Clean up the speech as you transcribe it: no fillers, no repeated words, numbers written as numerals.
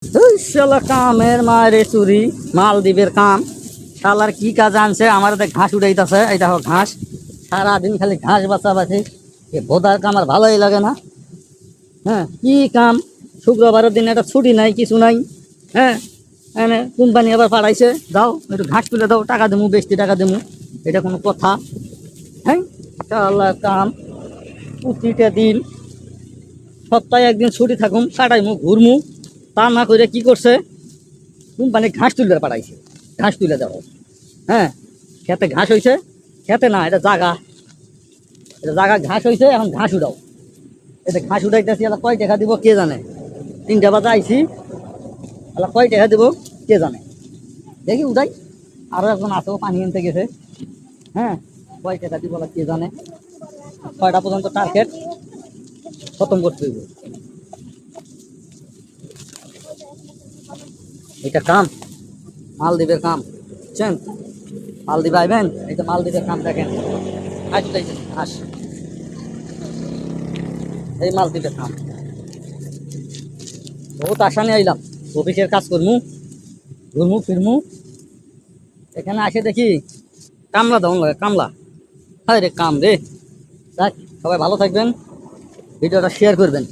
শালা কামের মারে চুরি মালদ্বীপের কাম শালার কি কাজ আনছে আমার ঘাস উড়াইতেছে এই দেখো ঘাস সারাদিন খালি ঘাস বাঁচাবাছি এ ভোদার কাম আর ভালোই লাগে না। হ্যাঁ কি কাম শুক্রবারের দিন একটা ছুটি নাই কিছু নাই। হ্যাঁ এনে কোম্পানি আবার পাঠাইছে দাও একটু ঘাস তুলে দাও টাকা দেবো বেশি টাকা দেবো এটা কোনো কথা? হ্যাঁ শালার কাম প্রতিটা দিন সপ্তাহে একদিন ছুটি থাকুম কাটাইমু ঘুরমু তা না করে কি করছে কোম্পানি ঘাস তুলে পাঠাইছে ঘাস তুলে দাও। হ্যাঁ খেতে ঘাস হয়েছে খেতে না এটা জাগা ঘাস হয়েছে এখন ঘাস উঠাও এটা ঘাস উঠাইতেছি এলা কয় টাকা দিব কে জানে 3টা বাজে আইছি এলা কয় টাকা দিব কে জানে দেখি উঠাই আরও একজন আছে পানি আনতে গেছে। হ্যাঁ কয় টাকা দিব কে জানে 6টা পর্যন্ত টার্গেট খতম করতে হইব। এটা কাম মালদ্বীপের কাম বুঝছেন মালদ্বীপ আইবেন এই তো মালদ্বীপের কাম দেখেন আস এই মালদ্বীপের কাম বহুত আশা নিয়ে আইলাম অফিসের কাজ করমু ঘুরমু ফিরমু এখানে আসে দেখি কামলা দাও লাগে কামলা হ্যাঁ রে কাম রে দেখ সবাই ভালো থাকবেন ভিডিওটা শেয়ার করবেন।